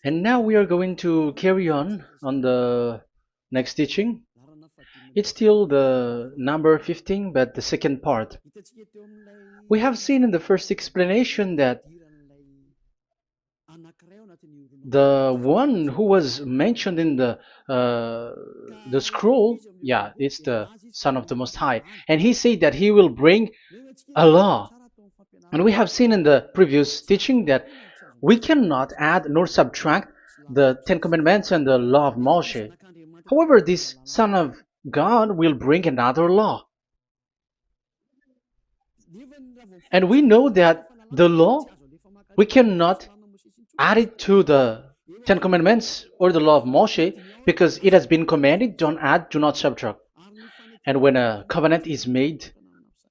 And now we are going to carry on the next teaching. It's still the number 15, but the second part. We have seen in the first explanation that the one who was mentioned in the scroll, yeah, it's the Son of the Most High, and he said that he will bring a law. And we have seen in the previous teaching that we cannot add nor subtract the Ten Commandments and the law of Moshe. However, this Son of God will bring another law. And we know that the law, we cannot add it to the Ten Commandments or the law of Moshe because it has been commanded, don't add, do not subtract. And when a covenant is made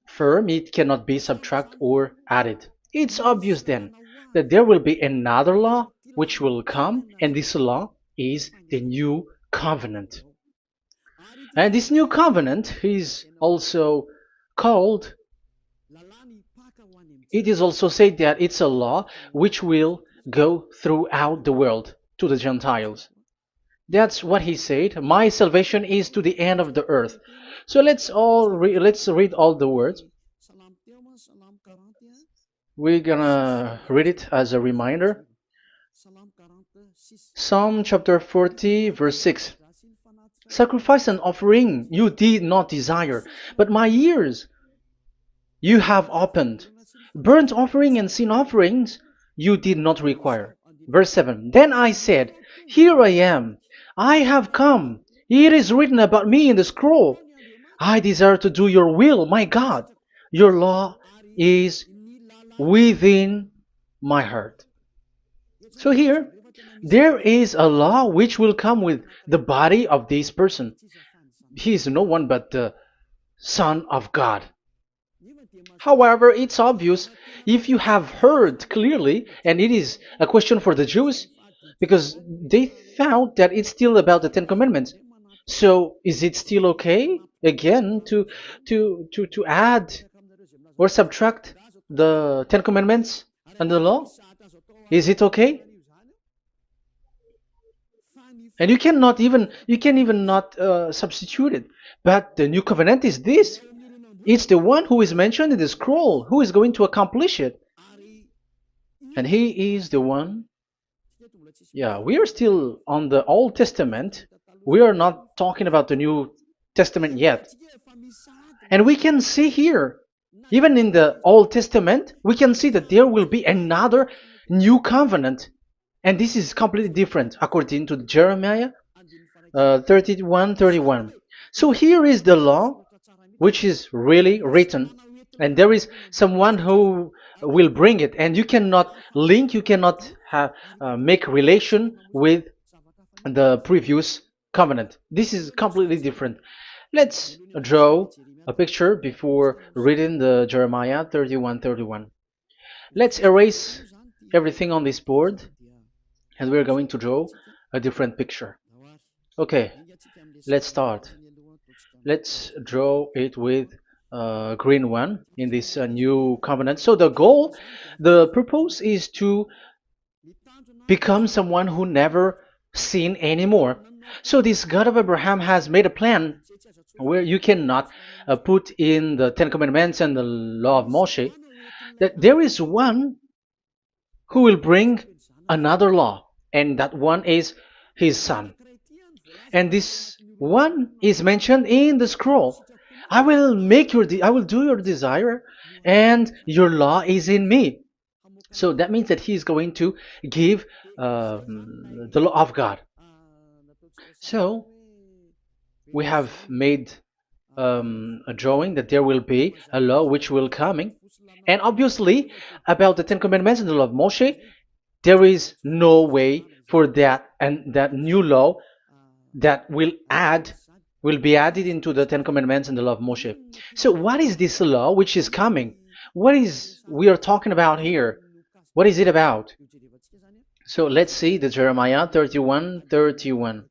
firm, it cannot be subtracted or added. It's obvious then that there will be another law which will come, and this law is the new covenant. And this new covenant is also called, it is also said that it's a law which will go throughout the world to the Gentiles. That's what he said. My salvation is to the end of the earth. So let's read all the words. We're gonna read it as a reminder. Psalm chapter 40, verse 6. Sacrifice and offering you did not desire, but my ears you have opened. Burnt offering and sin offerings you did not require. Verse 7. Then I said, here I am. I have come. It is written about me in the scroll. I desire to do your will, my God. Your law is within my heart. So here, there is a law which will come with the body of this person. He is no one but the Son of God. However, it's obvious if you have heard clearly, and it is a question for the Jews, because they found that it's still about the Ten Commandments. So is it still okay again to add or subtract the Ten Commandments and the law? Is it okay? And you can even not substitute it. But the new covenant is this. It's the one who is mentioned in the scroll who is going to accomplish it. And he is the one. Yeah, we are still on the Old Testament. We are not talking about the New Testament yet. And we can see here, even in the Old Testament, we can see that there will be another new covenant. And this is completely different according to Jeremiah 31:31. So here is the law which is really written, and there is someone who will bring it, and you cannot link, you cannot make relation with the previous covenant. This is completely different. Let's draw a picture before reading the Jeremiah 31:31. Let's erase everything on this board, and we're going to draw a different picture. Okay, let's start. Let's draw it with a green one in this new covenant. So the purpose is to become someone who never sin anymore. So this God of Abraham has made a plan where you cannot put in the Ten Commandments and the law of Moshe, that there is one who will bring another law, and that one is his son. And this one is mentioned in the scroll. I will do your desire, and your law is in me. So that means that he is going to give the law of God. So we have made a drawing that there will be a law which will coming, and obviously about the Ten Commandments and the law of Moshe, there is no way for that and that new law that will be added into the Ten Commandments and the law of Moshe. So what is this law which is coming? What is we are talking about here? What is it about? So let's see the Jeremiah 31:31.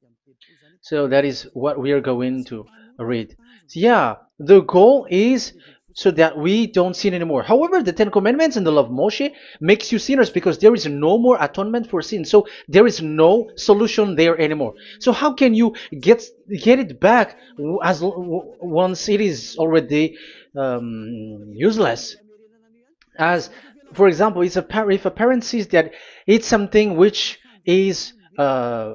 So that is what we are going to read. So yeah, the goal is so that we don't sin anymore. However, the Ten Commandments and the law of Moshe makes you sinners because there is no more atonement for sin. So there is no solution there anymore. So how can you get it back once it is already useless? As for example, if a parent sees that it's something which is a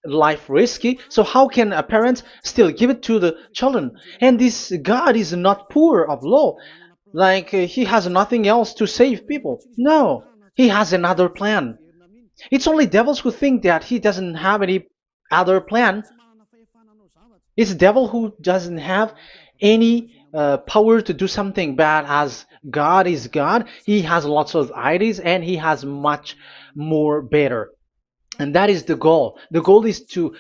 life risky, so how can a parent still give it to the children? And this God is not poor of law, like he has nothing else to save people. No, he has another plan. It's only devils who think that he doesn't have any other plan. It's the devil who doesn't have any power to do something bad. As God is God, he has lots of ideas and he has much more better. And that is the goal. The goal is to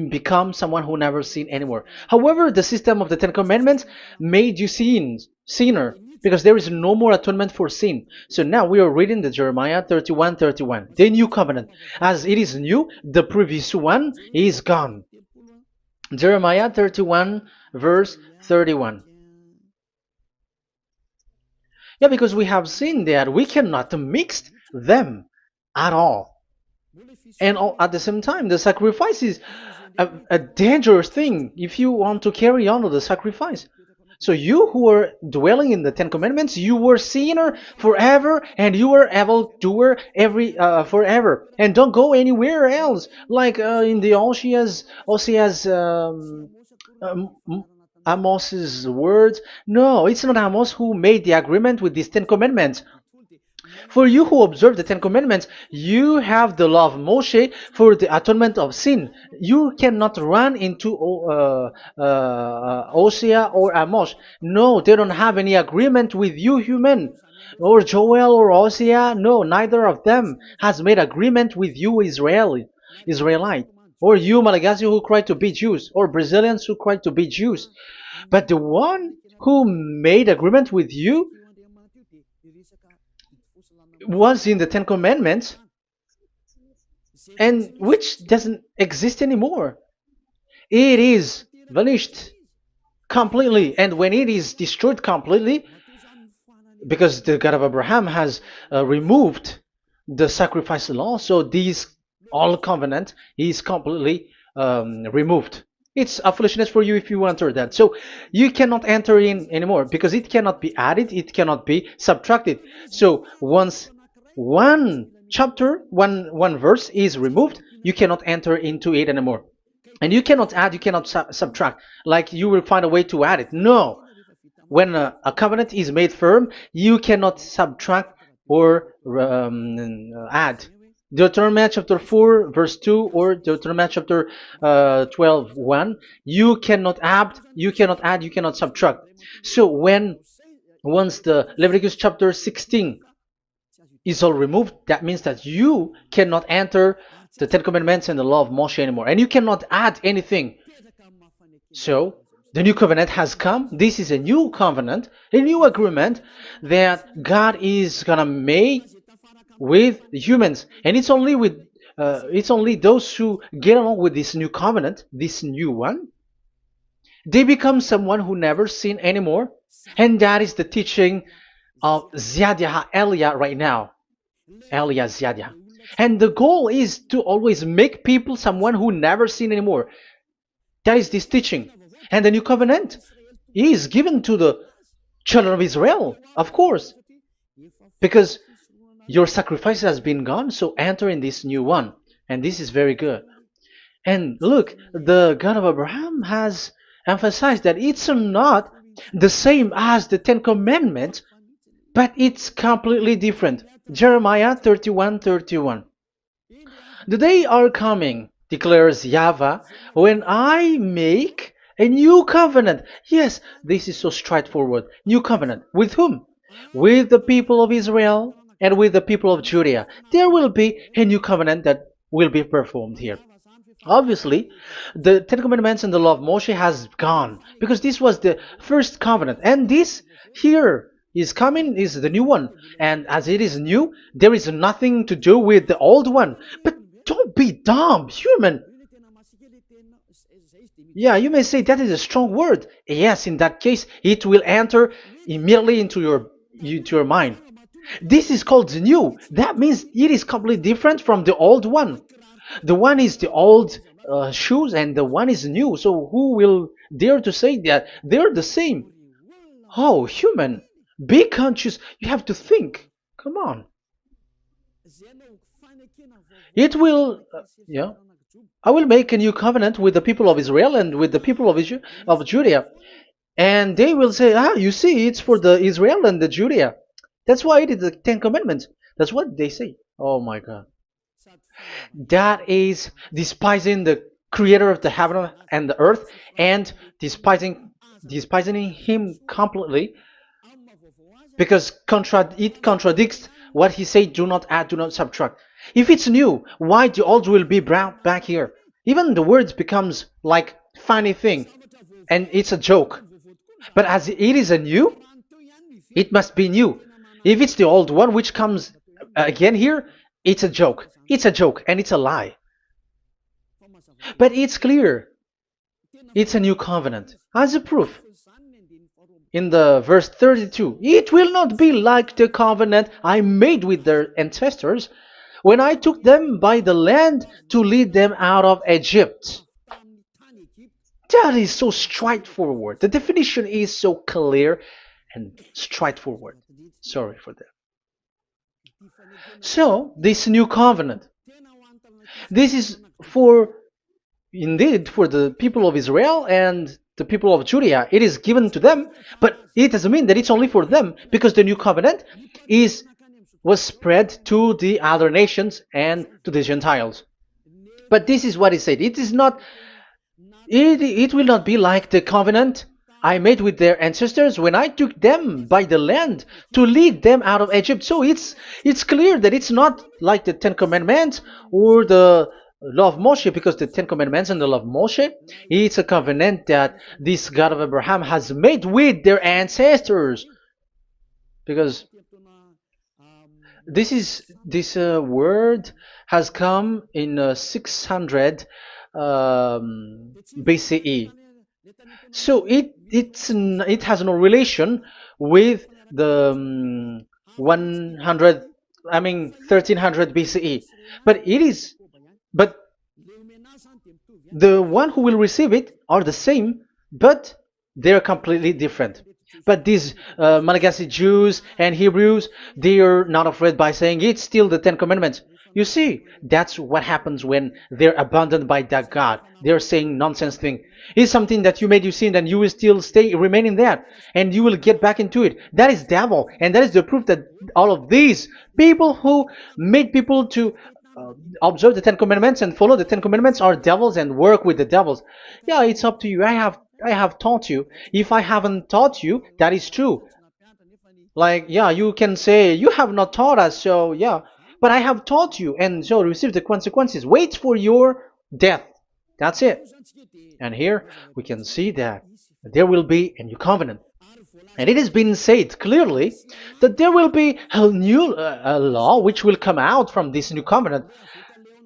become someone who never sin anymore. However, the system of the Ten Commandments made you sinner, because there is no more atonement for sin. So now we are reading the Jeremiah 31:31, the new covenant. As it is new, the previous one is gone. Jeremiah 31 verse 31. Yeah, because we have seen that we cannot mix them at all. And at the same time, the sacrifice is a dangerous thing if you want to carry on with the sacrifice. So you who are dwelling in the Ten Commandments, you were sinner forever, and you were evil doer forever, and don't go anywhere else. Like in the Osea's Amos's words. No, it's not Amos who made the agreement with these Ten Commandments. For you who observe the Ten Commandments, you have the law of Moshe for the atonement of sin. You cannot run into Osea or Amos. No, they don't have any agreement with you, human. Or Joel or Osea. No, neither of them has made agreement with you, Israelite. Or you, Malagasy, who cry to be Jews. Or Brazilians who cry to be Jews. But the one who made agreement with you was in the Ten Commandments, and which doesn't exist anymore. It is vanished completely, and when it is destroyed completely, because the God of Abraham has removed the sacrifice law, so this all covenant is completely removed. It's a foolishness for you if you enter that. So you cannot enter in anymore because it cannot be added, it cannot be subtracted. So once one chapter, one verse is removed, you cannot enter into it anymore. And you cannot add, you cannot subtract. Like you will find a way to add it. No. When a covenant is made firm, you cannot subtract or add. Deuteronomy chapter 4 verse 2 or Deuteronomy chapter 12 1, you cannot add, you cannot subtract. So once the Leviticus chapter 16 is all removed, that means that you cannot enter the Ten Commandments and the law of Moshe anymore, and you cannot add anything. So the new covenant has come. This is a new covenant, a new agreement that God is gonna make with humans, and it's only those who get along with this new covenant, this new one, they become someone who never sin anymore. And that is the teaching of Ziadia Elia right now, Elia Ziadia. And the goal is to always make people someone who never sin anymore. That is this teaching. And the new covenant is given to the children of Israel, of course, because your sacrifice has been gone, so enter in this new one. And this is very good. And look, the God of Abraham has emphasized that it's not the same as the Ten Commandments, but it's completely different. Jeremiah 31:31. The day are coming, declares YAHVAH, when I make a new covenant. Yes, this is so straightforward. New covenant. With whom? With the people of Israel and with the people of Judea. There will be a new covenant that will be performed here. Obviously, the Ten Commandments and the law of Moshe has gone, because this was the first covenant, and this here is coming, is the new one. And as it is new, there is nothing to do with the old one. But don't be dumb, human. Yeah, you may say that is a strong word. Yes, in that case, it will enter immediately into your mind. This is called the new. That means it is completely different from the old one. The one is the old shoes and the one is new. So who will dare to say that they're the same? Oh, human, be conscious. You have to think. Come on. It will, yeah. I will make a new covenant with the people of Israel and with the people of Judea. And they will say, ah, you see, it's for the Israel and the Judea. That's why it is the Ten Commandments. That's what they say. Oh my God. That is despising the creator of the heaven and the earth and despising him completely because it contradicts what he said, do not add, do not subtract. If it's new, why the old will be brought back here? Even the words becomes like funny thing and it's a joke. But as it is a new, it must be new. If it's the old one which comes again here, it's a joke. It's a joke and it's a lie. But it's clear. It's a new covenant. As a proof, in the verse 32, it will not be like the covenant I made with their ancestors when I took them by the land to lead them out of Egypt. That is so straightforward. The definition is so clear and straightforward. Sorry for that. So, this new covenant, this is for, indeed, for the people of Israel and the people of Judea. It is given to them, but it doesn't mean that it's only for them, because the new covenant was spread to the other nations and to the Gentiles. But this is what it said. It is not. It will not be like the covenant I made with their ancestors when I took them by the land to lead them out of Egypt. So it's clear that it's not like the Ten Commandments or the law of Moshe, because the Ten Commandments and the law of Moshe, it's a covenant that this God of Abraham has made with their ancestors. Because this word has come in 600 BCE. So it has no relation with the 1300 BCE. But the one who will receive it are the same, but they're completely different. But these Malagasy Jews and Hebrews, they are not afraid by saying it's still the Ten Commandments. You see, that's what happens when they're abandoned by that God. They're saying nonsense thing. It's something that you made you sin, and you will still remain in that, and you will get back into it. That is devil, and that is the proof that all of these people who made people to observe the Ten Commandments and follow the Ten Commandments are devils and work with the devils. Yeah, it's up to you. I have taught you. If I haven't taught you, that is true. Like, yeah, you can say you have not taught us, so yeah. But I have taught you, and so receive the consequences. Wait for your death. That's it. And here we can see that there will be a new covenant. And it has been said clearly that there will be a new law which will come out from this new covenant,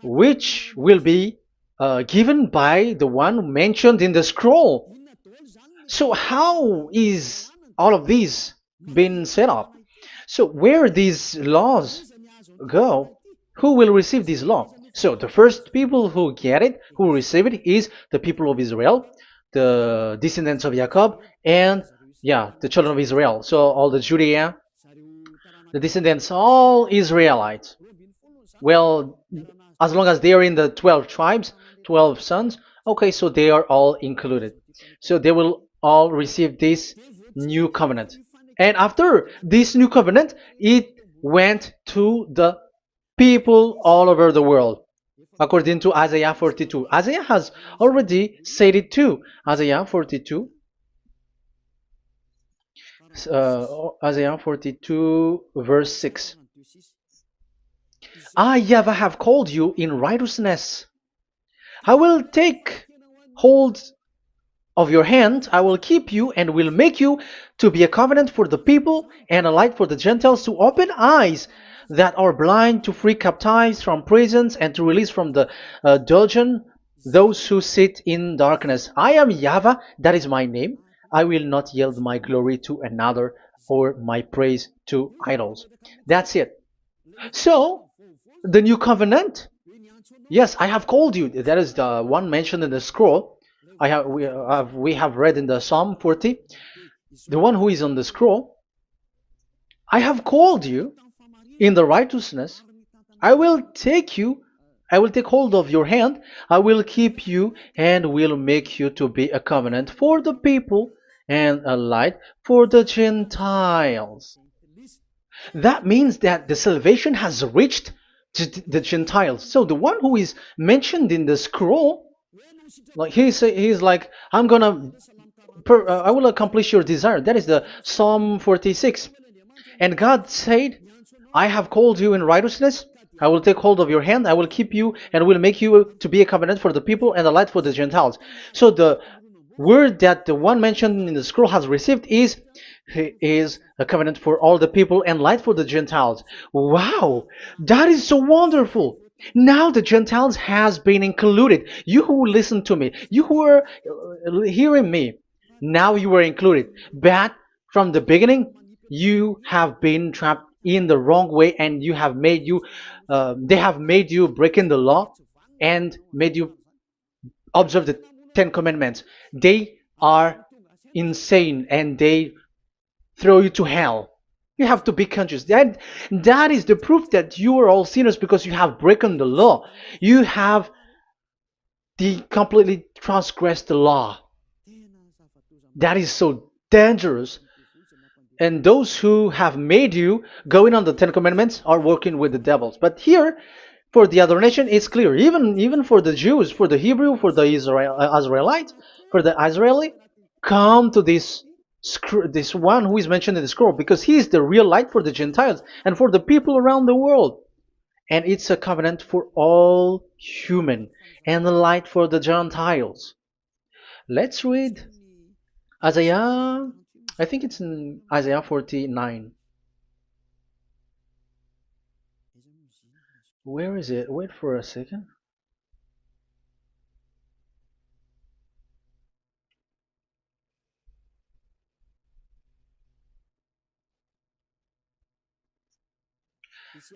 which will be given by the one mentioned in the scroll. So how is all of these been set up? So where these laws go, who will receive this law? So the first people who get it, who receive it, is the people of Israel, the descendants of Jacob, and yeah, the children of Israel. So all the Judea, the descendants, all Israelites. Well, as long as they are in the 12 tribes, 12 sons, okay, so they are all included. So they will all receive this new covenant. And after this new covenant, it went to the people all over the world, according to Isaiah 42. Isaiah has already said it too. Isaiah 42. Isaiah 42 verse 6. I, YAHVAH, have called you in righteousness. I will take hold of your hand, I will keep you and will make you to be a covenant for the people and a light for the Gentiles, to open eyes that are blind, to free captives from prisons, and to release from the dungeon those who sit in darkness. I am YAHVAH, that is my name. I will not yield my glory to another or my praise to idols. That's it. So, the new covenant, yes, I have called you. That is the one mentioned in the scroll. We have read in the Psalm 40, the one who is on the scroll. I have called you in the righteousness. I will take you, I will take hold of your hand, I will keep you, and will make you to be a covenant for the people and a light for the Gentiles. That means that the salvation has reached the Gentiles. So the one who is mentioned in the scroll, like he's like, I will accomplish your desire. That is the Psalm 46. And God said, I have called you in righteousness. I will take hold of your hand. I will keep you and will make you to be a covenant for the people and a light for the Gentiles. So the word that the one mentioned in the scroll has received is he is a covenant for all the people and light for the Gentiles. Wow, that is so wonderful. Now the Gentiles has been included. You who listen to me, you who are hearing me, now you are included. But from the beginning, you have been trapped in the wrong way, and they have made you breaking the law and made you observe the Ten Commandments. They are insane and they throw you to hell. You have to be conscious. That is the proof that you are all sinners because you have broken the law. You have completely transgressed the law. That is so dangerous. And those who have made you going on the Ten Commandments are working with the devils. But here, for the other nation, it's clear. Even for the Jews, for the Hebrew, for the Israelite, for the Israeli, come to this one who is mentioned in the scroll, because he is the real light for the Gentiles and for the people around the world. And it's a covenant for all human and the light for the Gentiles. Let's read Isaiah. I think it's in Isaiah 49. Where is it? Wait for a second.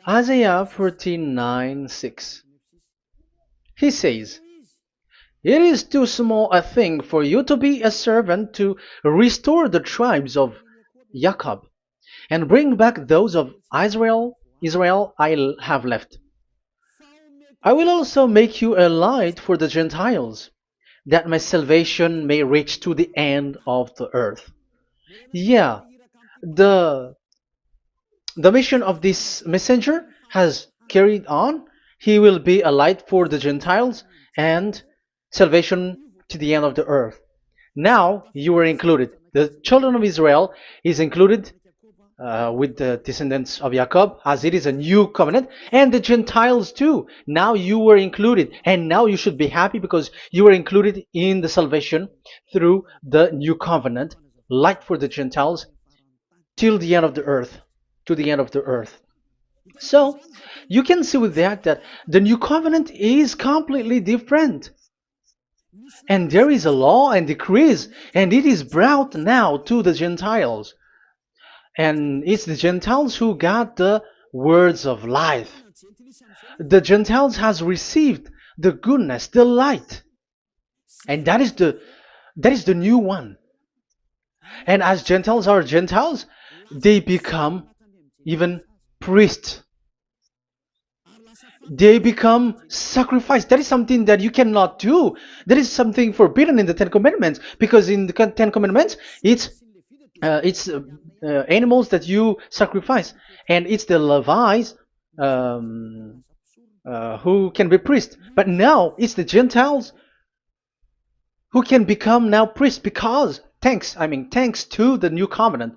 Isaiah 49:6. He says, it is too small a thing for you to be a servant to restore the tribes of Jacob and bring back those of Israel I have left. I will also make you a light for the Gentiles, that my salvation may reach to the end of the earth. Yeah, the the mission of this messenger has carried on. He will be a light for the Gentiles and salvation to the end of the earth. Now you are included. The children of Israel is included with the descendants of Jacob, as it is a new covenant, and the Gentiles too. Now you were included, and now you should be happy because you were included in the salvation through the new covenant, light for the Gentiles, till the end of the earth, to the end of the earth. So you can see with that the new covenant is completely different. And there is a law and decrees, and it is brought now to the Gentiles. And it's the Gentiles who got the words of life. The Gentiles has received the goodness, the light. And that is the new one. And as Gentiles are Gentiles, they become even priests. They become sacrificed. That is something that you cannot do. That is something forbidden in the Ten Commandments, because in the Ten Commandments, it's animals that you sacrifice, and it's the Levites um, who can be priests. But now it's the Gentiles who can become now priests, because thanks to the new covenant.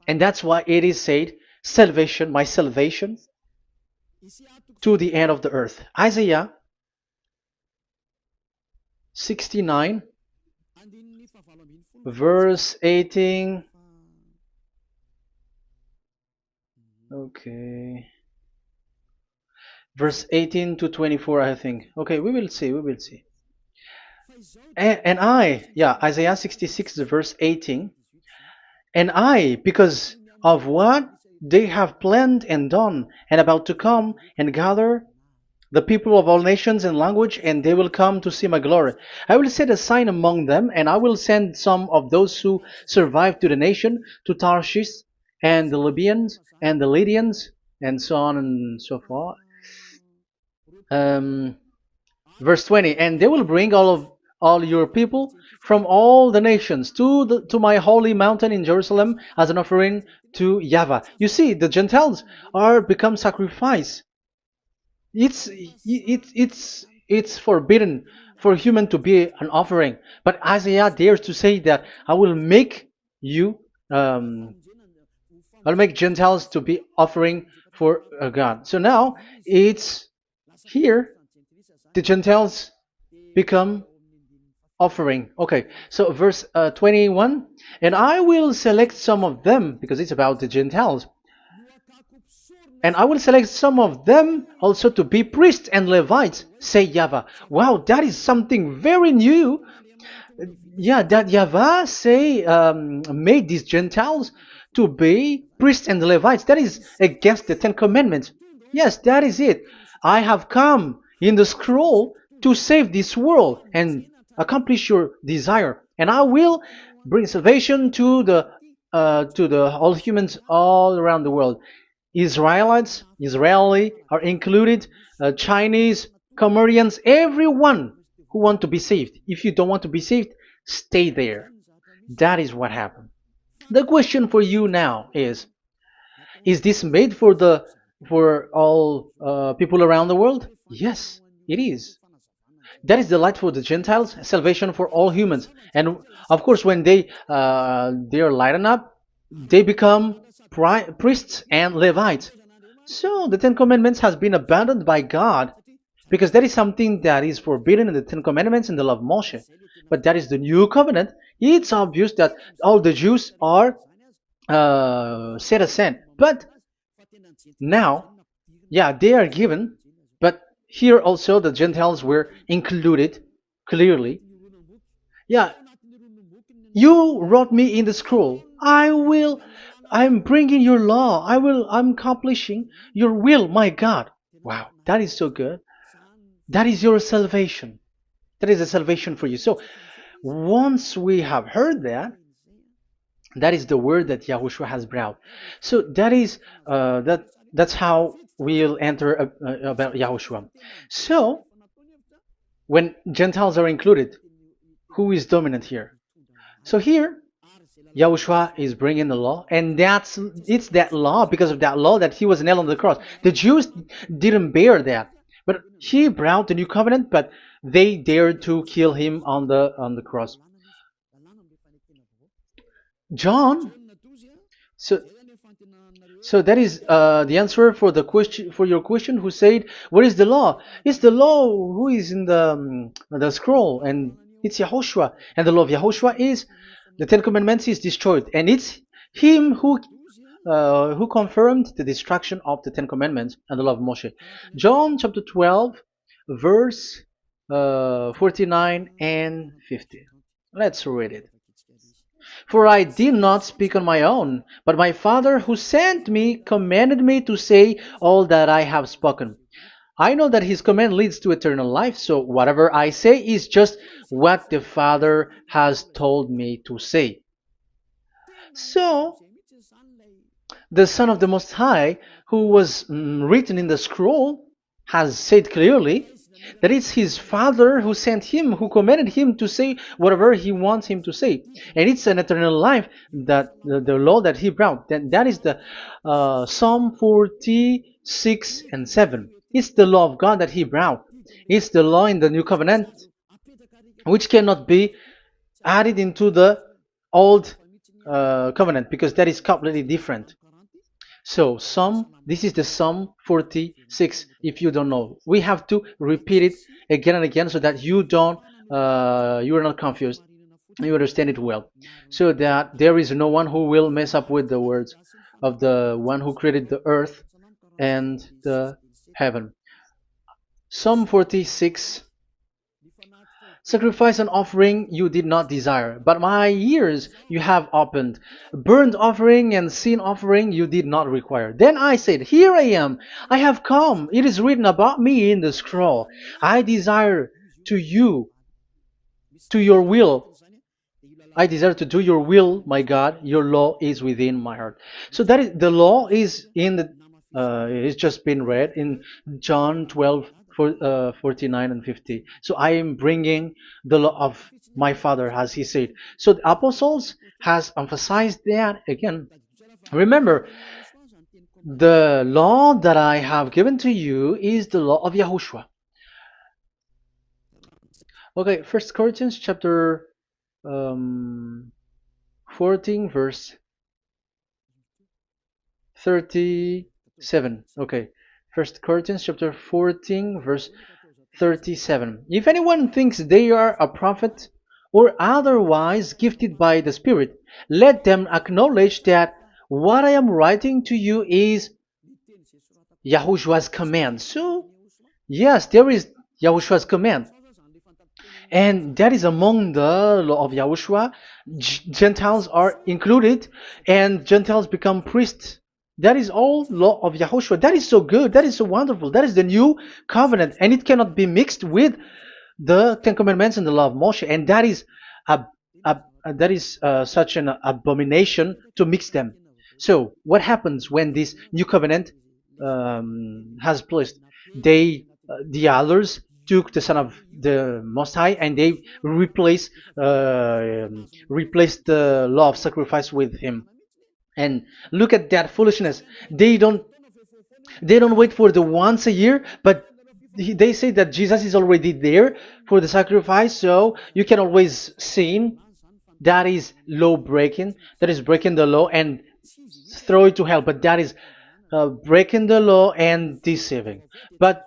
And that's why it is said, salvation, my salvation, to the end of the earth. Isaiah 69, verse 18. Okay. verse 18 to 24, I think. Okay, we will see, we will see. Yeah, Isaiah 66, verse 18. And I, because of what they have planned and done, and about to come and gather the people of all nations and language, and they will come to see my glory. I will set a sign among them, and I will send some of those who survive to the nation, to Tarshish, and the Libyans, and the Lydians, and so on and so forth. Um, Verse 20, and they will bring all your people from all the nations to my holy mountain in Jerusalem as an offering to YAHVAH. You see, the Gentiles are become sacrifice. It's forbidden for human to be an offering, but Isaiah dares to say that I will make you I'll make Gentiles to be offering for God. So now it's here the Gentiles become offering. Okay, so verse 21, and I will select some of them, because it's about the Gentiles, and I will select some of them also to be priests and Levites, say YAHVAH. Wow, that is something very new. Yeah, that YAHVAH say made these Gentiles to be priests and Levites. That is against the Ten Commandments. Yes, that is it. I have come in the scroll to save this world and accomplish your desire, and I will bring salvation to the all humans all around the world. Israeli are included, Chinese, Comorians, everyone who want to be saved. If you don't want to be saved, stay there. That is what happened. The question for you now is this made for all people around the world? Yes, it is. That is the light for the Gentiles, salvation for all humans. And of course, when they are lightened up, they become priests and Levites. So the Ten Commandments has been abandoned by God, because that is something that is forbidden in the Ten Commandments and the law of Moshe. But that is the new covenant. It's obvious that all the Jews are set aside. But now, yeah, they are given, but here also the Gentiles were included clearly. Yeah, you wrote me in the scroll. I'm bringing your law. I'm accomplishing your will, my God. Wow, that is so good. That is your salvation. That is a salvation for you. So once we have heard that, that is the word that Yahushua has brought. So that's how we'll enter about Yahushua. So when Gentiles are included, who is dominant here? So here, Yahushua is bringing the law, and it's that law, because of that law, that he was nailed on the cross. The Jews didn't bear that, but he brought the new covenant, but they dared to kill him on the cross. John, so so that is the answer for your question. Who said, "What is the law?" It's the law who is in the scroll, and it's Yahushua. And the law of Yahushua is the Ten Commandments is destroyed, and it's him who confirmed the destruction of the Ten Commandments and the law of Moshe. John chapter 12, verse 49 and 50. Let's read it. For I did not speak on my own, but my Father who sent me commanded me to say all that I have spoken. I know that his command leads to eternal life, so whatever I say is just what the Father has told me to say. So, the Son of the Most High, who was written in the scroll, has said clearly that it's his Father who sent him, who commanded him to say whatever he wants him to say. And it's an eternal life, that the law that he brought. That is the Psalm 46 and 7. It's the law of God that he brought. It's the law in the new covenant, which cannot be added into the old covenant, because that is completely different. So this is the Psalm 46. If you don't know, we have to repeat it again and again, so that you are not confused. You understand it well, so that there is no one who will mess up with the words of the one who created the earth and the heaven. Psalm 46. Sacrifice and offering you did not desire, but my ears you have opened. Burnt offering and sin offering you did not require. Then I said, here I am, I have come. It is written about me in the scroll. I desire to you, to your will. I desire to do your will, my God. Your law is within my heart. So that is the law is in the. It's just been read in John 12, 49 and 50. So I am bringing the law of my Father, as he said. So the apostles has emphasized that again. Remember, the law that I have given to you is the law of YAHOSHUAH. Okay, First Corinthians chapter 14 verse 37. Okay. First Corinthians chapter 14 verse 37. If anyone thinks they are a prophet or otherwise gifted by the Spirit, let them acknowledge that what I am writing to you is Yahushua's command. So, yes, there is Yahushua's command. And that is among the law of Yahushua. Gentiles are included, and Gentiles become priests. That is all law of Yahushua. That is so good. That is so wonderful. That is the new covenant, and it cannot be mixed with the Ten Commandments and the law of Moshe. And that is such an abomination to mix them. So, what happens when this new covenant has placed? The others took the Son of the Most High and they replaced the law of sacrifice with him. And look at that foolishness. They don't wait for the once a year, but they say that Jesus is already there for the sacrifice, so you can always sin. That is law breaking. That is breaking the law and throw it to hell. But that is breaking the law and deceiving. But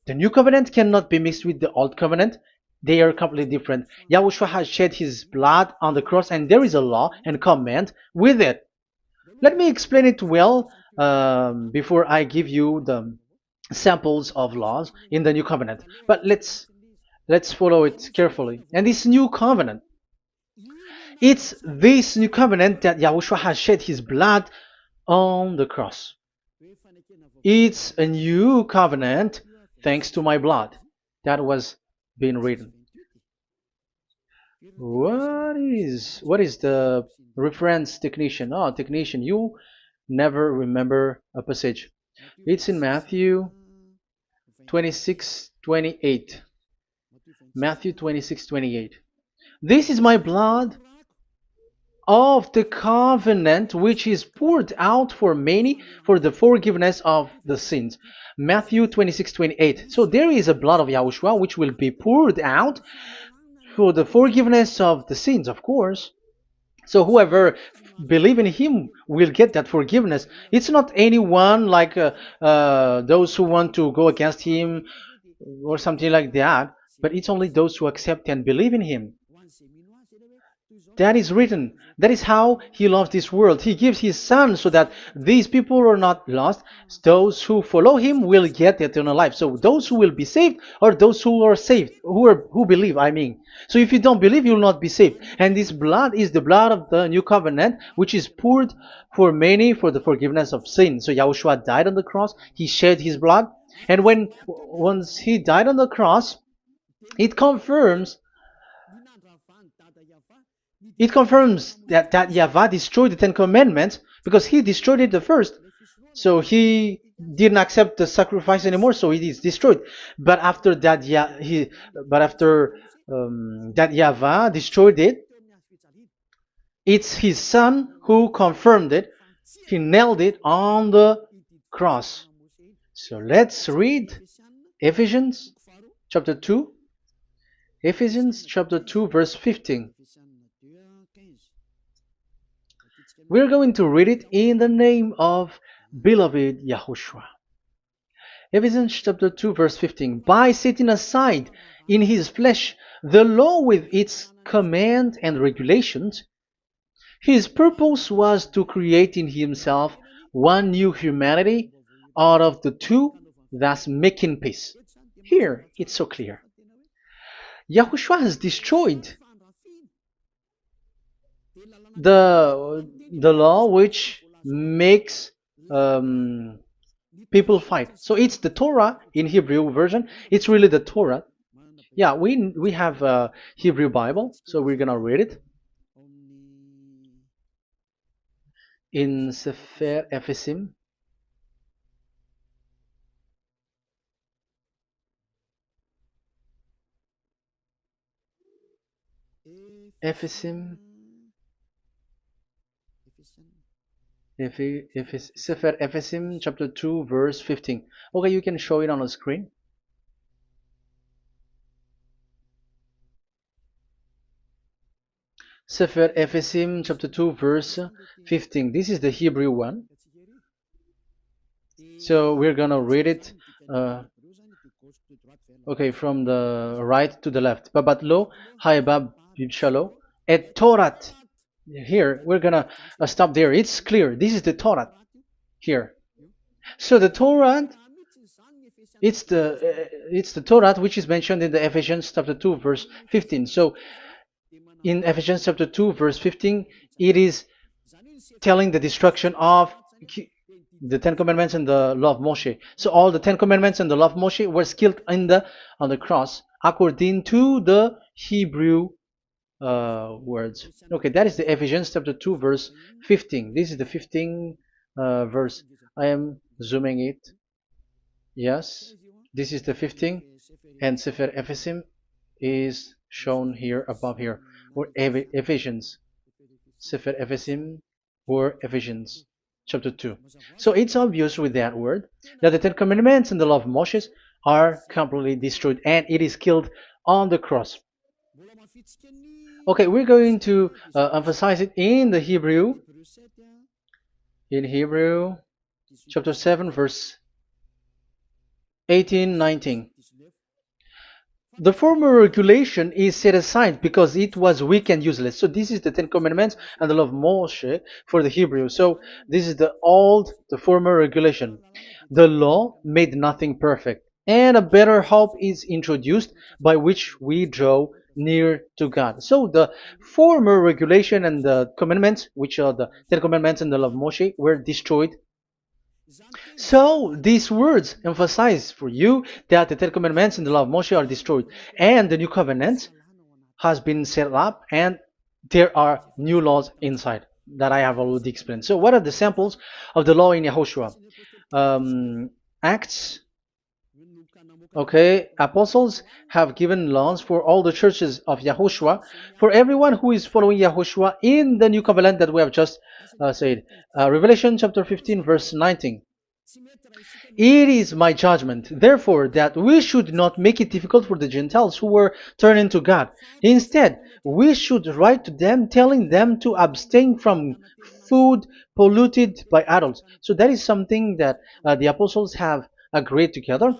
the new covenant cannot be mixed with the old covenant. They are completely different. Yahushua has shed his blood on the cross, and there is a law and command with it. Let me explain it well before I give you the samples of laws in the new covenant. But let's follow it carefully. And this new covenant, it's this new covenant that Yahushua has shed his blood on the cross. It's a new covenant thanks to my blood. That was being written. What is the reference technician? Oh, technician, you never remember a passage. It's in Matthew 26:28. Matthew 26:28. This is my blood of the covenant which is poured out for many for the forgiveness of the sins. Matthew 26:28. So there is a blood of Yahushua which will be poured out for the forgiveness of the sins, of course. So whoever believe in him will get that forgiveness. It's not anyone like those who want to go against him or something like that, but it's only those who accept and believe in him. That is written. That is how he loves this world. He gives his son so that these people are not lost. Those who follow him will get eternal life. So those who will be saved are those who are saved, who believe, I mean. So if you don't believe, you will not be saved. And this blood is the blood of the new covenant, which is poured for many for the forgiveness of sin. So Yahushua died on the cross. He shed his blood. And once he died on the cross, it confirms that YAHVAH destroyed the Ten Commandments because he destroyed it the first. So he didn't accept the sacrifice anymore, so it is destroyed. But after that, that YAHVAH destroyed it, it's his son who confirmed it. He nailed it on the cross. So let's read Ephesians chapter 2. Ephesians chapter 2 verse 15. We're going to read it in the name of beloved Yahushua. Ephesians chapter 2 verse 15. By setting aside in his flesh the law with its command and regulations, his purpose was to create in himself one new humanity out of the two, thus making peace. Here, it's so clear. Yahushua has destroyed the law which makes people fight. So it's the Torah in Hebrew version. It's really the Torah. Yeah, we have a Hebrew Bible, so we're gonna read it in Sefer Ephesim. Ephesim. Sefer Ephesim chapter 2 verse 15. Okay, you can show it on the screen. Sefer Ephesim chapter 2 verse 15. This is the Hebrew one. So we're gonna read it okay, from the right to the left. Babat lo haibab shalo et Torat. Here we're gonna stop there. It's clear. This is the Torah here. So the Torah, it's the Torah which is mentioned in the Ephesians chapter 2 verse 15. So in Ephesians chapter 2 verse 15, it is telling the destruction of the Ten Commandments and the law of Moshe. So all the Ten Commandments and the law of Moshe were killed on the cross according to the Hebrew words. Okay, that is the Ephesians chapter 2 verse 15. This is the 15 verse. I am zooming it. Yes, this is the 15, and Sefer Ephesim is shown here above here, or Ephesians. Sefer Ephesim or Ephesians chapter 2. So it's obvious with that word that the Ten Commandments and the law of Moses are completely destroyed, and it is killed on the cross. Okay, we're going to emphasize it in the Hebrew. In Hebrew chapter 7 verse 18, 19. The former regulation is set aside because it was weak and useless. So this is the Ten Commandments and the law of Moshe for the Hebrew. So this is the former regulation. The law made nothing perfect, and a better hope is introduced by which we draw near to God. So the former regulation and the commandments, which are the Ten Commandments and the law of Moshe, were destroyed. So these words emphasize for you that the Ten Commandments and the law of Moshe are destroyed, and the new covenant has been set up, and there are new laws inside that I have already explained. So what are the samples of the law in YAHOSHUAH? Acts. Okay, apostles have given laws for all the churches of YAHOSHUAH, for everyone who is following YAHOSHUAH in the new covenant that we have just said. Revelation chapter 15 verse 19. It is my judgment, therefore, that we should not make it difficult for the Gentiles who were turning to God. Instead, we should write to them telling them to abstain from food polluted by idols. So that is something that the apostles have agreed together.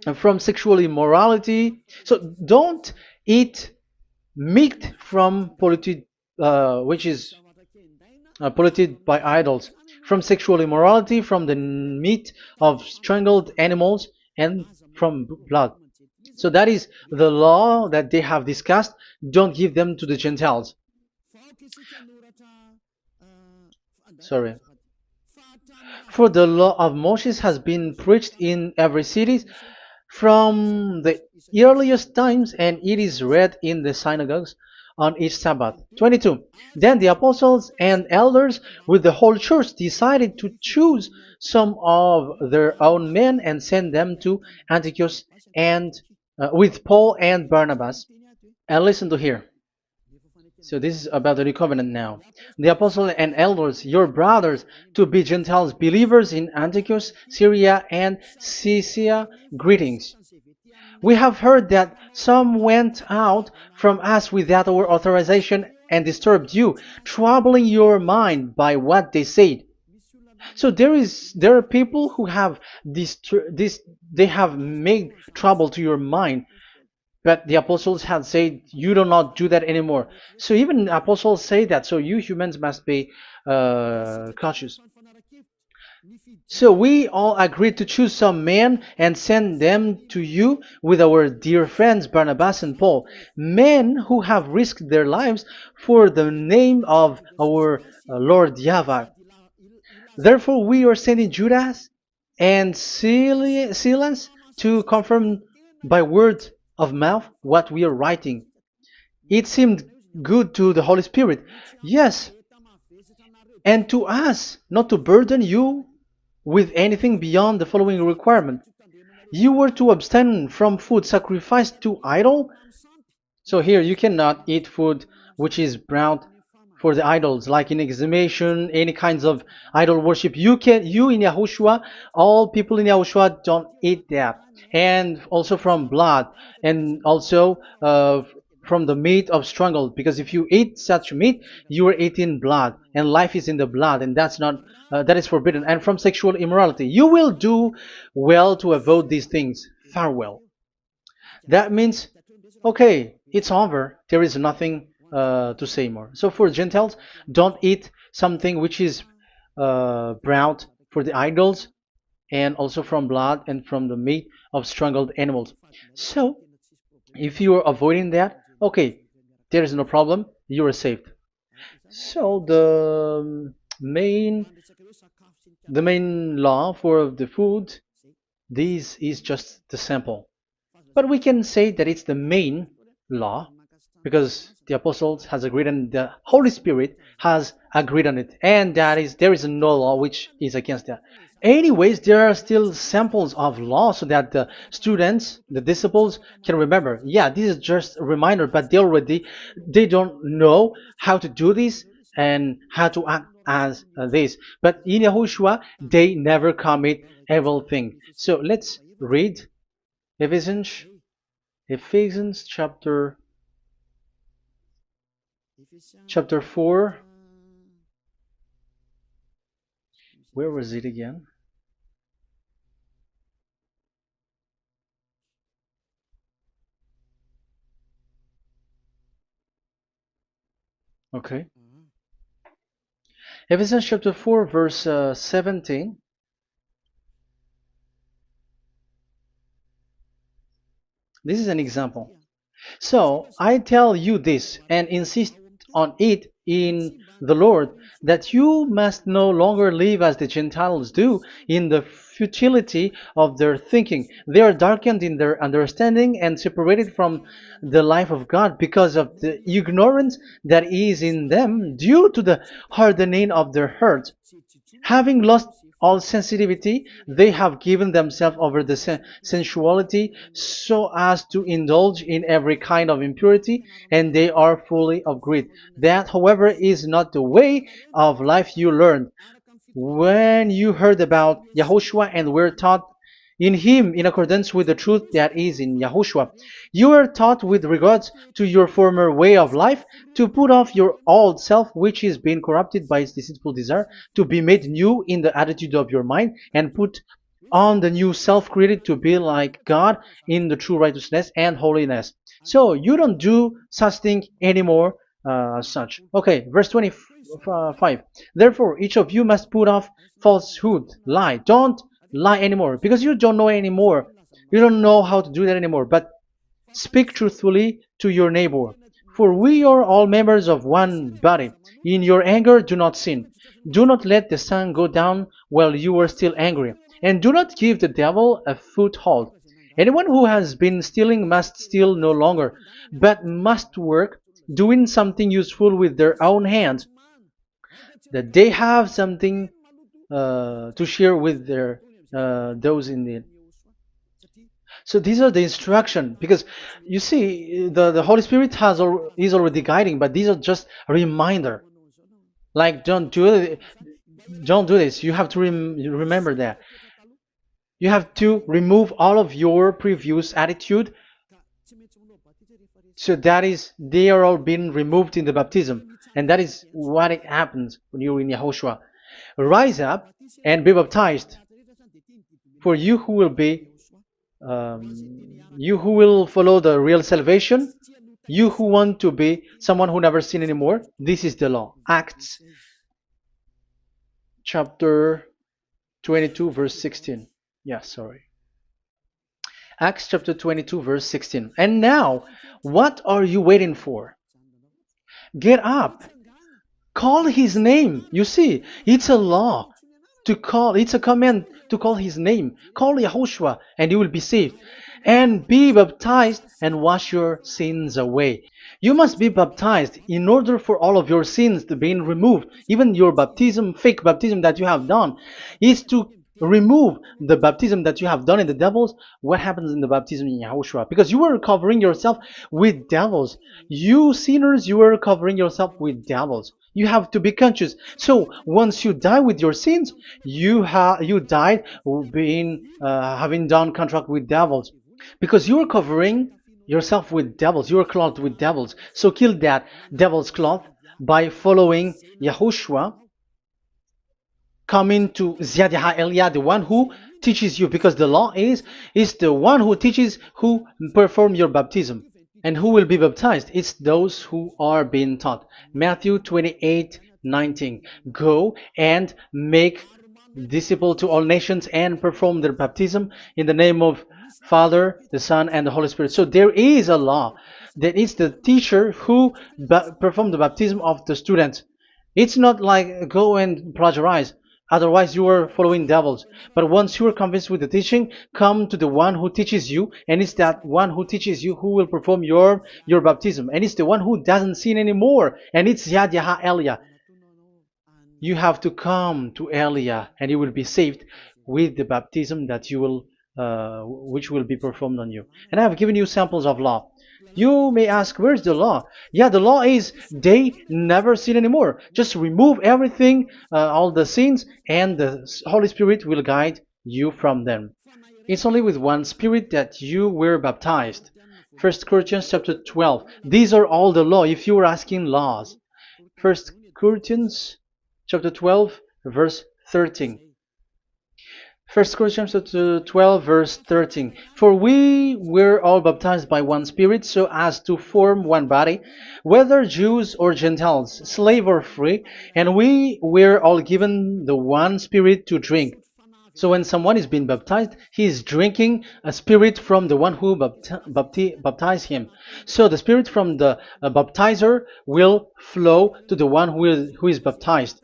And from sexual immorality. So don't eat meat from polluted, which is polluted by idols, from sexual immorality, from the meat of strangled animals, and from blood. So that is the law that they have discussed. Don't give them to the Gentiles. Sorry. For the law of Moses has been preached in every city from the earliest times, and it is read in the synagogues on each Sabbath. 22. Then the apostles and elders with the whole church decided to choose some of their own men and send them to Antioch and with Paul and Barnabas. And listen to here. So this is about the new covenant now. The apostles and elders, your brothers, to be Gentiles believers in Antioch, Syria, and Cilicia, greetings. We have heard that some went out from us without our authorization and disturbed you, troubling your mind by what they said. So there are people who have they have made trouble to your mind. But the apostles had said, you do not do that anymore. So even apostles say that. So you humans must be cautious. So we all agreed to choose some men and send them to you with our dear friends Barnabas and Paul, men who have risked their lives for the name of our Lord YAHVAH. Therefore, we are sending Judas and Silas to confirm by word of mouth what we are writing. It seemed good to the Holy Spirit, yes, and to us, not to burden you with anything beyond the following requirement. You were to abstain from food sacrificed to idol. So here you cannot eat food which is brought for the idols, like in exhumation, any kinds of idol worship. You in Yahushua, all people in Yahushua don't eat that, and also from blood, and also from the meat of strangled. Because if you eat such meat, you are eating blood, and life is in the blood, and that's not that is forbidden. And from sexual immorality, you will do well to avoid these things. Farewell. That means, okay, it's over. There is nothing to say more. So for Gentiles, don't eat something which is brought for the idols, and also from blood and from the meat of strangled animals. So if you are avoiding that, okay, there is no problem. You are saved. So the main law for the food, this is just the sample. But we can say that it's the main law because the apostles has agreed and the Holy Spirit has agreed on it, and that is there is no law which is against that. Anyways, there are still samples of law so that the students, the disciples, can remember. Yeah, this is just a reminder, but they don't know how to do this and how to act as this. But in Yahushua, they never commit evil thing. So let's read Ephesians, Ephesians chapter 4. Where was it again? Okay. Ephesians chapter 4, verse 17. This is an example. So I tell you this and insist on it in the Lord, that you must no longer live as the Gentiles do in the futility of their thinking. They are darkened in their understanding and separated from the life of God because of the ignorance that is in them due to the hardening of their hearts. Having lost all sensitivity, they have given themselves over to sensuality so as to indulge in every kind of impurity, and they are fully of greed. That, however, is not the way of life you learned when you heard about Yahushua and were taught in him in accordance with the truth that is in Yahushua. You were taught with regards to your former way of life to put off your old self, which is being corrupted by its deceitful desire, to be made new in the attitude of your mind, and put on the new self created to be like God in the true righteousness and holiness. So you don't do such thing anymore. Such. Okay, verse 25. Therefore, each of you must put off falsehood, lie. Don't lie anymore because you don't know anymore. You don't know how to do that anymore. But speak truthfully to your neighbor. For we are all members of one body. In your anger, do not sin. Do not let the sun go down while you are still angry. And do not give the devil a foothold. Anyone who has been stealing must steal no longer, but must work, doing something useful with their own hands, that they have something to share with their those in need. So these are the instruction because you see the Holy Spirit is already guiding, but these are just a reminder. Like don't do this. You have to remember that. You have to remove all of your previous attitude. So that is they are all being removed in the baptism, and that is what it happens when you're in Yahushua. Rise up and be baptized, for you who will follow the real salvation, you who want to be someone who never sin anymore. This is the law. Acts chapter 22 verse 16. Yeah, sorry. Acts chapter 22 verse 16. And now, what are you waiting for? Get up. Call his name. You see, it's a law to call, it's a command to call his name. Call Yahushua and you will be saved. And be baptized and wash your sins away. You must be baptized in order for all of your sins to be removed. Even your baptism, fake baptism that you have done, is to remove the baptism that you have done in the devils. What happens in the baptism in Yahushua? Because you were covering yourself with devils. You sinners, you were covering yourself with devils. You have to be conscious. So once you die with your sins, you died being having done contract with devils, because you are covering yourself with devils. You are clothed with devils. So kill that devil's cloth by following Yahushua, coming to Ziad Elia, the one who teaches you, because the law is the one who teaches who perform your baptism. And who will be baptized? It's those who are being taught. Matthew 28:19. Go and make disciple to all nations and perform their baptism in the name of Father, the Son, and the Holy Spirit. So there is a law. That is the teacher who perform the baptism of the students. It's not like go and plagiarize. Otherwise, you are following devils. But once you are convinced with the teaching, come to the one who teaches you, and it's that one who teaches you who will perform your baptism. And it's the one who doesn't sin anymore. And it's Yad Yah Elia. You have to come to Elia, and you will be saved with the baptism that you will, which will be performed on you. And I have given you samples of law. You may ask, where's the law? Yeah, the law is they never sin anymore. Just remove everything, all the sins, and the Holy Spirit will guide you from them. It's only with one Spirit that you were baptized. 1 Corinthians chapter 12. These are all the law, if you were asking laws. 1 Corinthians chapter 12, verse 13. 1 Corinthians chapter 12, verse 13. For we were all baptized by one Spirit, so as to form one body, whether Jews or Gentiles, slave or free, and we were all given the one Spirit to drink. So when someone is being baptized, he is drinking a spirit from the one who baptized him. So the spirit from the baptizer will flow to the one who is baptized.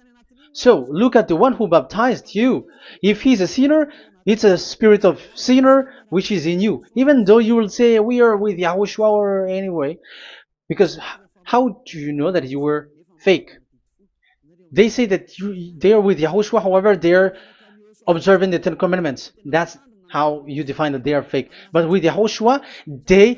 So look at the one who baptized you. If he's a sinner, it's a spirit of sinner which is in you. Even though you will say we are with Yahushua or anyway, because how do you know that you were fake? They say that they are with Yahushua, however, they're observing the Ten Commandments. That's how you define that they are fake. But with Yahushua, they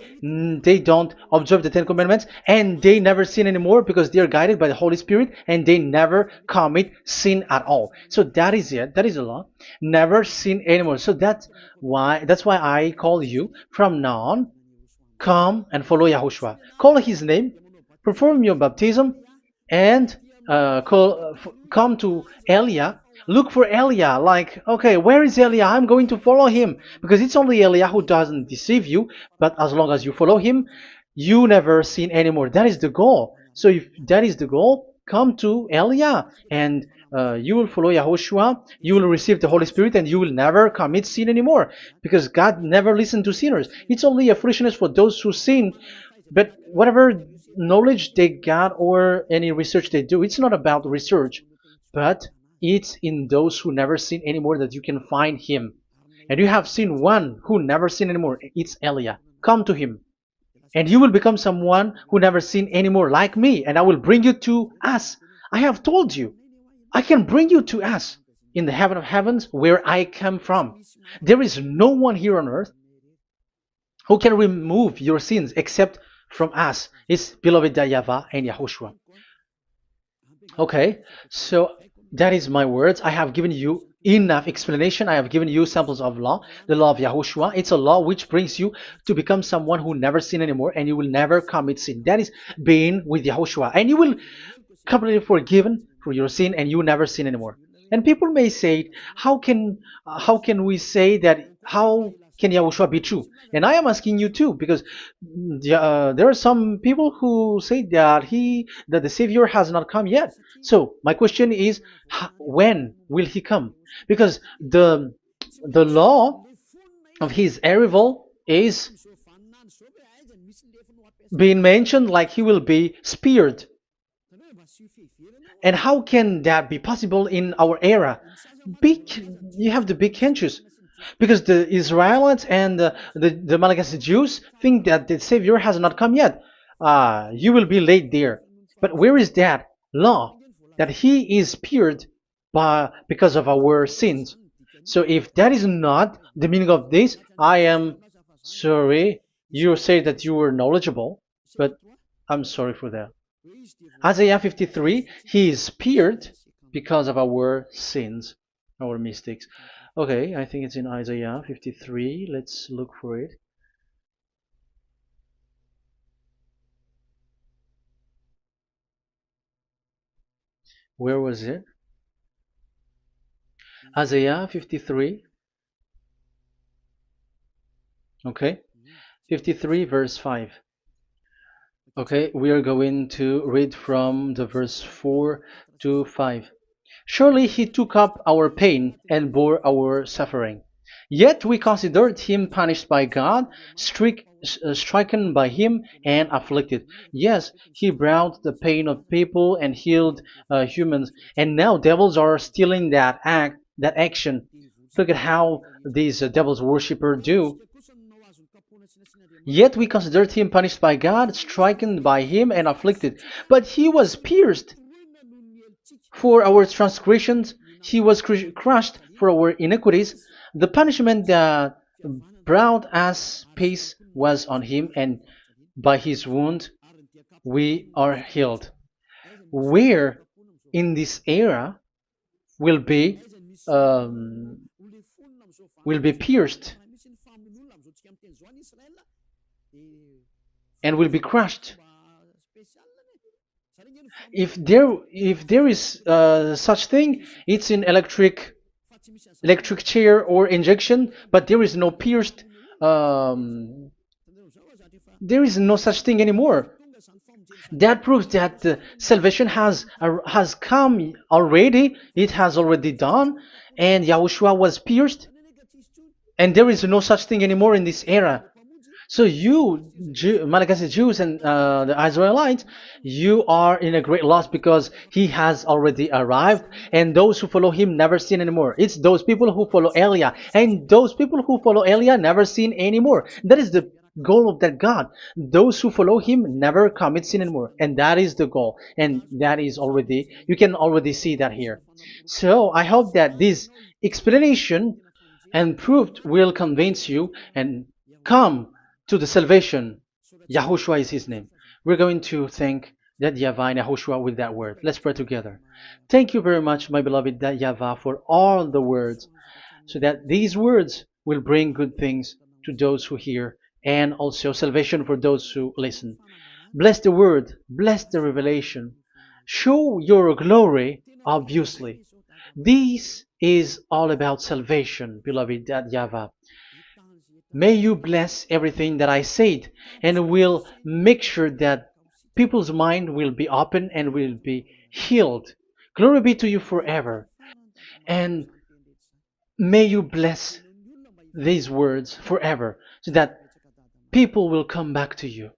don't observe the Ten Commandments, and they never sin anymore because they are guided by the Holy Spirit, and they never commit sin at all. So that is it. That is the law. Never sin anymore. So that's why I call you from now on. Come and follow Yahushua. Call his name, perform your baptism, and come to Elia. Look for Elia, like, okay, where is Elia? I'm going to follow him, because it's only Elia who doesn't deceive you. But as long as you follow him, you never sin anymore. That is the goal. So if that is the goal, come to Elia, and you will follow Yahushua. You will receive the Holy Spirit, and you will never commit sin anymore, because God never listened to sinners. It's only a foolishness for those who sin. But whatever knowledge they got or any research they do, it's not about research, but it's in those who never sin anymore that you can find him. And you have seen one who never sin anymore. It's Elia. Come to him, and you will become someone who never sin anymore, like me, and I will bring you to us. I have told you, I can bring you to us in the heaven of heavens where I come from. There is no one here on earth who can remove your sins except from us. It's beloved YAHVAH and YAHOSHUAH. Okay, so that is my words. I have given you enough explanation. I have given you samples of law, the law of Yahushua. It's a law which brings you to become someone who never sin anymore, and you will never commit sin. That is being with Yahushua, and you will completely forgiven for your sin, and you never sin anymore. And people may say, how can we say that? How can Yahushua be true? And I am asking you too, because there are some people who say that the Savior has not come yet. So my question is, when will he come? Because the law of his arrival is being mentioned like he will be speared. And how can that be possible in our era? Big, you have to be conscious. Because the Israelites and the Malagasy Jews think that the Savior has not come yet. You will be late there. But where is that law? That he is speared because of our sins. So if that is not the meaning of this, I am sorry. You say that you were knowledgeable, but I'm sorry for that. Isaiah 53, he is speared because of our sins, our mistakes. Okay, I think it's in Isaiah 53. Let's look for it. Where was it? Isaiah 53. Okay, 53 verse 5. Okay, we are going to read from the verse 4 to 5. Surely he took up our pain and bore our suffering. Yet we considered him punished by God, stricken by him, and afflicted. Yes, he brought the pain of people and healed humans. And now devils are stealing that action. Look at how these devils worshippers do. Yet we considered him punished by God, stricken by him, and afflicted. But he was pierced for our transgressions, he was crushed for our iniquities. The punishment that brought us peace was on him, and by his wound we are healed. Where in this era will be pierced and will be crushed. If there is such thing, it's in electric chair or injection, but there is no pierced. There is no such thing anymore. That proves that salvation has come already. It has already done, and Yahushua was pierced, and there is no such thing anymore in this era. So you, Malagasy Jews and the Israelites, you are in a great loss because he has already arrived, and those who follow him never sin anymore. It's those people who follow Eliah, and those people who follow Eliah never sin anymore. That is the goal of that God. Those who follow him never commit sin anymore, and that is the goal. And that is already, you can already see that here. So I hope that this explanation and proof will convince you and come to the salvation. Yahushua is his name. We're going to thank that YAHVAH and Yahushua with that word. Let's pray together. Thank you very much, my beloved that YAHVAH, for all the words, so that these words will bring good things to those who hear, and also salvation for those who listen. Bless the word, bless the revelation. Show your glory, obviously. This is all about salvation, beloved that YAHVAH. May you bless everything that I said, and will make sure that people's mind will be open and will be healed. Glory be to you forever. And may you bless these words forever, so that people will come back to you.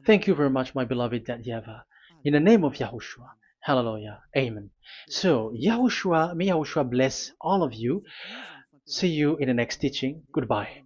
Thank you very much, my beloved that YAHVAH. In the name of Yahushua. Hallelujah. Amen. So, Yahushua, may Yahushua bless all of you. See you in the next teaching. Goodbye.